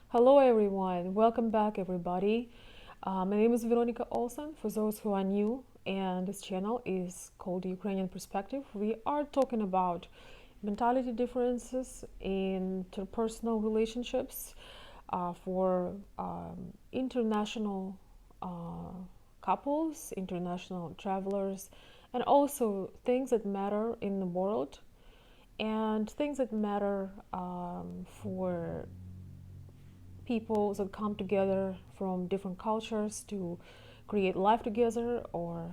Hello everyone, welcome back everybody. My name is Veronica Olsen, for those who are new, and this channel is called the Ukrainian Perspective. We are talking about mentality differences in interpersonal relationships for international couples, international travelers, and also things that matter in the world and things that matter for people that come together from different cultures to create life together, or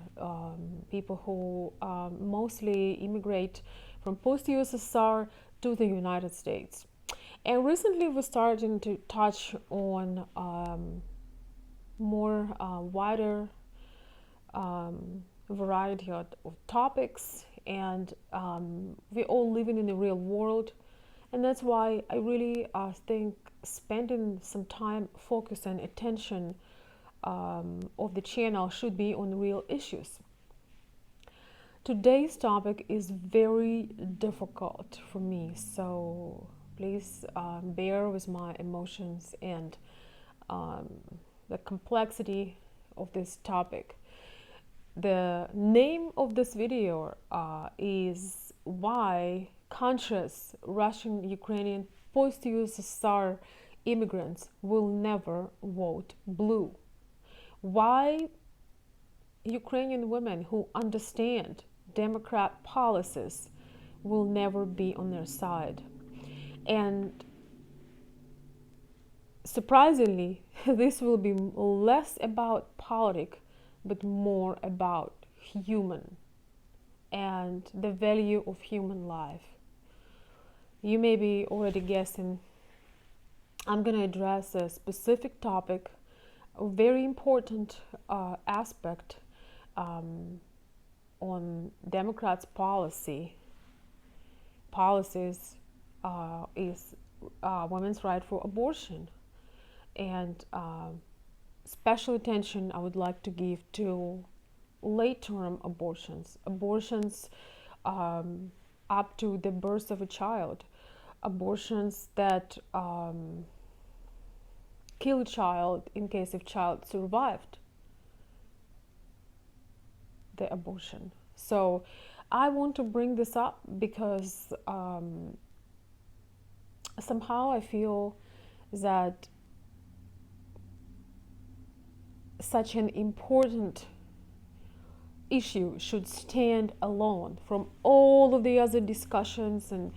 people who mostly immigrate from post-USSR to the United States. And recently we're starting to touch on more wider variety of topics, and we're all living in the real world, and that's why I really think spending some time, focus, and attention of the channel should be on real issues. Today's topic is very difficult for me, so please bear with my emotions and the complexity of this topic. The name of this video is Why Conscious Russian Ukrainian post-USSR immigrants will never vote blue. Why Ukrainian women who understand Democrat policies will never be on their side. And surprisingly, this will be less about politics but more about human and the value of human life. You may be already guessing, I'm going to address a specific topic, a very important aspect on Democrats' policies is women's right for abortion. And special attention I would like to give to late-term abortions, up to the birth of a child, abortions that kill a child in case if child survived the abortion. So I want to bring this up because somehow I feel that such an important issue should stand alone from all of the other discussions and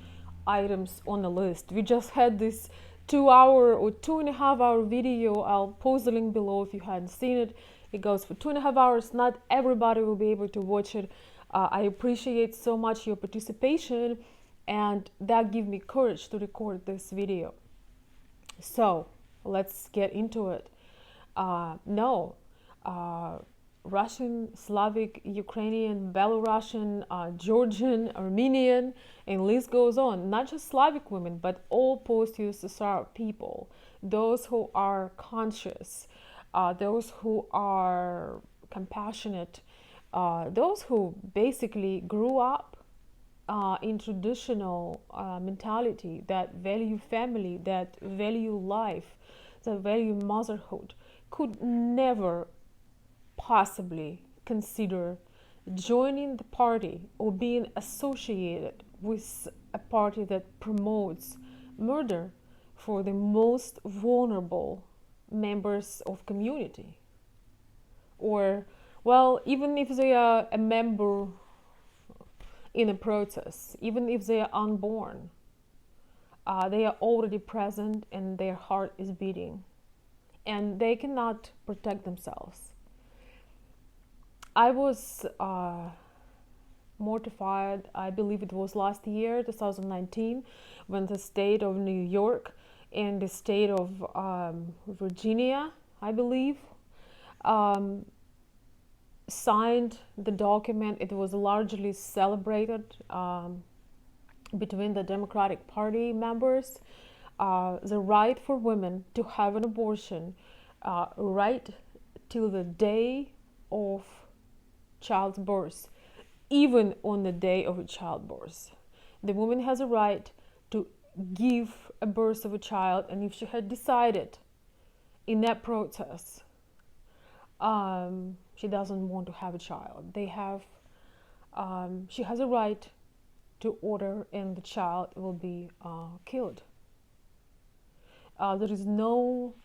items on the list. We just had this 2 hour or 2.5 hour video. I'll post the link below if you hadn't seen it. It goes for 2.5 hours. Not everybody will be able to watch it. I appreciate so much your participation, and that gives me courage to record this video. So let's get into it. Russian, Slavic, Ukrainian, Belarusian, Georgian, Armenian, and list goes on. Not just Slavic women, but all post-USSR people, those who are conscious, those who are compassionate, those who basically grew up in traditional mentality that value family, that value life, that value motherhood, could never possibly consider joining the party or being associated with a party that promotes murder for the most vulnerable members of community, or, well, even if they are a member in a process, even if they are unborn, they are already present and their heart is beating and they cannot protect themselves. I was mortified, I believe it was last year, 2019, when the state of New York and the state of Virginia, I believe, signed the document. It was largely celebrated between the Democratic Party members, the right for women to have an abortion right till the day of childbirth, even on the day of childbirth. The woman has a right to give a birth of a child, and if she had decided in that process she doesn't want to have a child, she has a right to order, and the child will be killed. There is no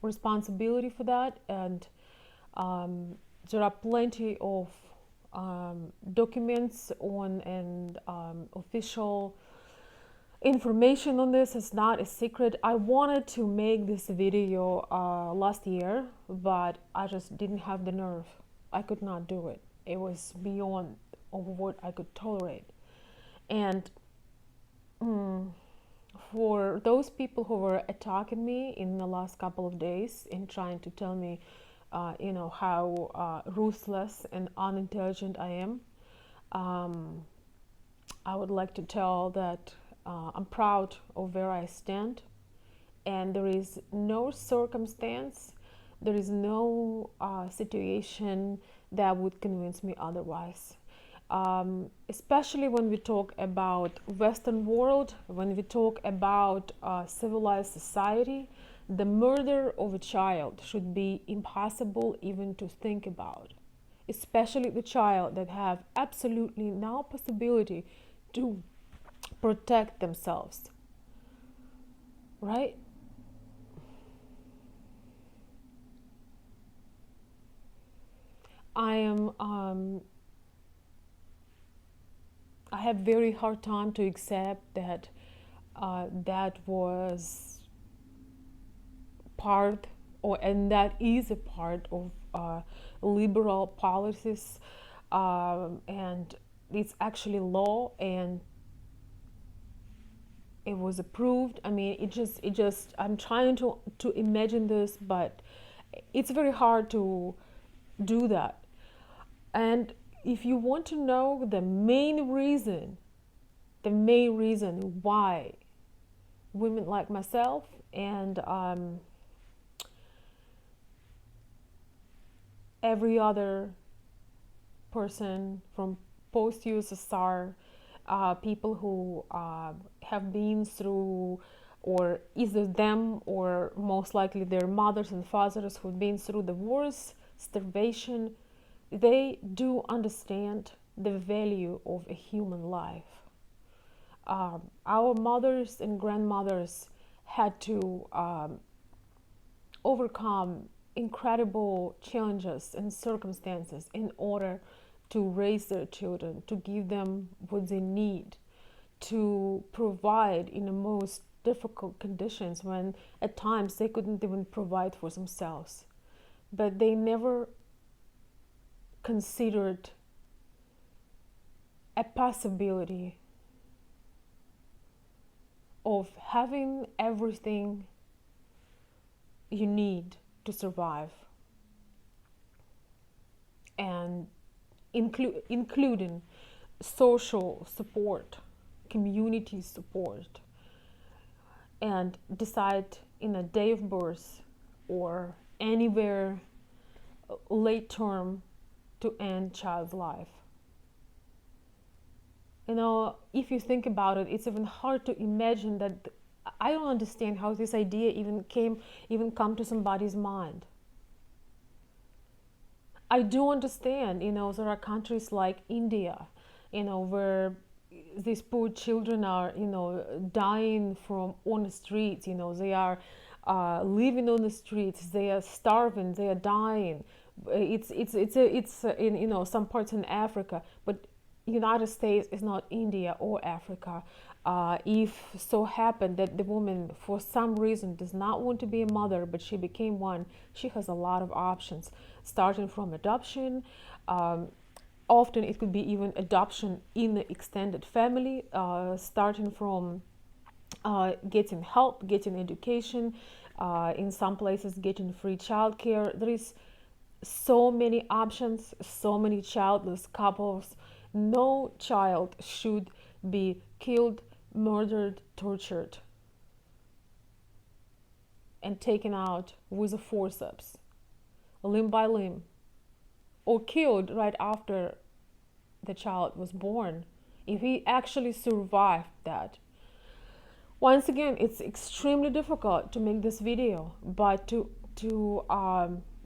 responsibility for that, and there are plenty of documents on and official information on this. It's not a secret. I wanted to make this video last year, but I just didn't have the nerve. I could not do it. It was beyond of what I could tolerate. And for those people who were attacking me in the last couple of days and trying to tell me how ruthless and unintelligent I am, I would like to tell that I'm proud of where I stand, and there is no circumstance, there is no situation that would convince me otherwise. Especially when we talk about Western world, when we talk about civilized society, the murder of a child should be impossible even to think about, especially the child that have absolutely no possibility to protect themselves, right? I have very hard time to accept that that was part, and that is a part of liberal policies, and it's actually law, and it was approved. I mean, it just I'm trying to imagine this, but it's very hard to do that. And if you want to know the main reason why women like myself and every other person from post-USSR, people who have been through, or either them or most likely their mothers and fathers who've been through the wars, starvation, they do understand the value of a human life. Our mothers and grandmothers had to overcome incredible challenges and circumstances in order to raise their children, to give them what they need, to provide in the most difficult conditions when at times they couldn't even provide for themselves. But they never considered a possibility of having everything you need to survive, and including social support, community support, and decide in a day of birth or anywhere late term to end child's life. If you think about it, it's even hard to imagine that. I don't understand how this idea even come to somebody's mind. I do understand, there are countries like India, where these poor children are, dying on the streets. They are living on the streets. They are starving. They are dying. It's in some parts in Africa, but United States is not India or Africa. If so happened that the woman for some reason does not want to be a mother, but she became one, she has a lot of options, starting from adoption. Often it could be even adoption in the extended family, starting from getting help, getting education, in some places getting free childcare. There is so many options, so many childless couples. No child should be killed, murdered, tortured, and taken out with a forceps, limb by limb, or killed right after the child was born. If he actually survived that, Once again, it's extremely difficult to make this video, but to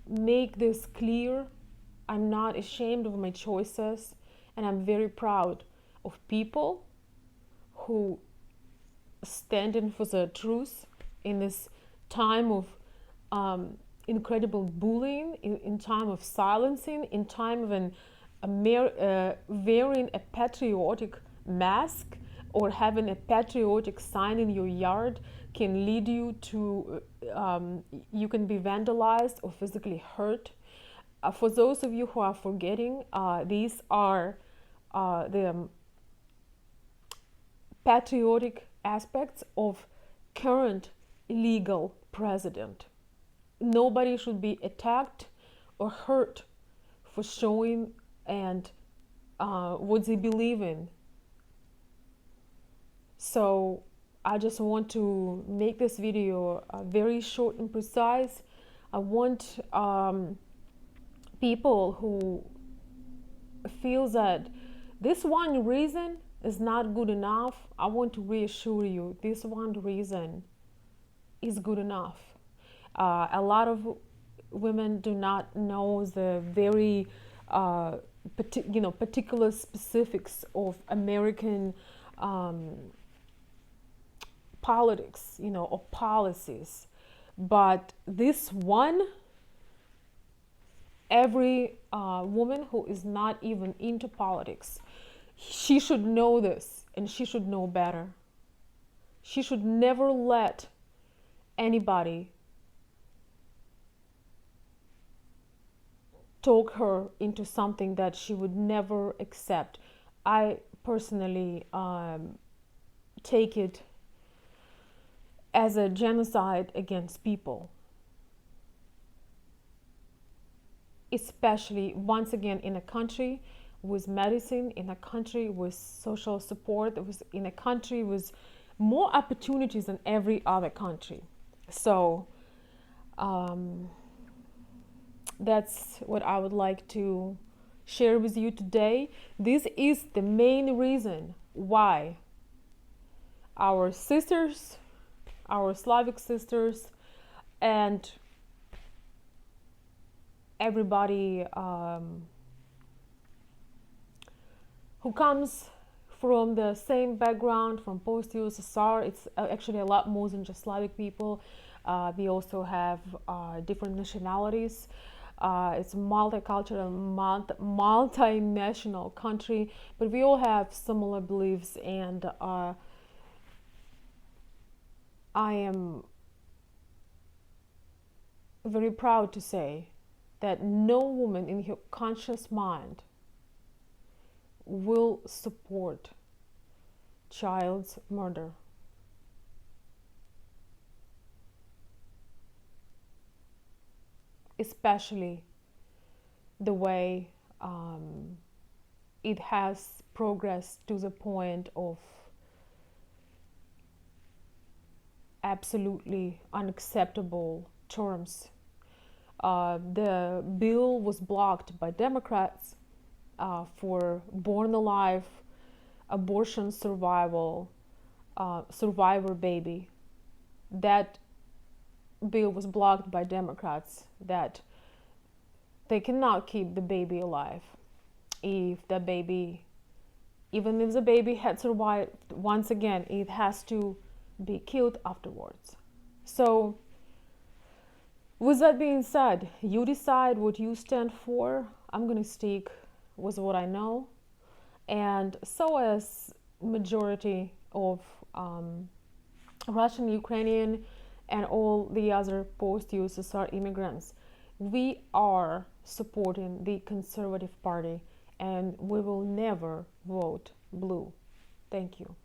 make this clear, I'm not ashamed of my choices, and I'm very proud of people who stand in for the truth in this time of incredible bullying, in time of silencing, in time of wearing a patriotic mask or having a patriotic sign in your yard can lead you to, you can be vandalized or physically hurt. For those of you who are forgetting, these are the patriotic aspects of current legal president. Nobody should be attacked or hurt for showing and what they believe in. So I just want to make this video very short and precise. I want people who feel that this one reason is not good enough. I want to reassure you, this one reason is good enough. A lot of women do not know the very particular specifics of American politics, or policies. But this one, every woman who is not even into politics, she should know this, and she should know better. She should never let anybody talk her into something that she would never accept. I personally take it as a genocide against people, especially, once again, in a country with medicine, in a country with social support, in a country with more opportunities than every other country. So that's what I would like to share with you today. This is the main reason why our sisters, our Slavic sisters, and everybody who comes from the same background, from post-USSR, it's actually a lot more than just Slavic people. We also have different nationalities. It's a multicultural, multinational country, but we all have similar beliefs, and I am very proud to say that no woman in her conscious mind will support child's murder. Especially the way it has progressed to the point of absolutely unacceptable terms. The bill was blocked by Democrats for born alive, abortion survivor baby. That bill was blocked by Democrats, that they cannot keep the baby alive if the baby, even if the baby had survived, once again, it has to be killed afterwards. So with that being said, you decide what you stand for. I'm gonna stick with what I know, and so as majority of Russian Ukrainian and all the other post-USSR immigrants, we are supporting the Conservative Party, and we will never vote blue. Thank you.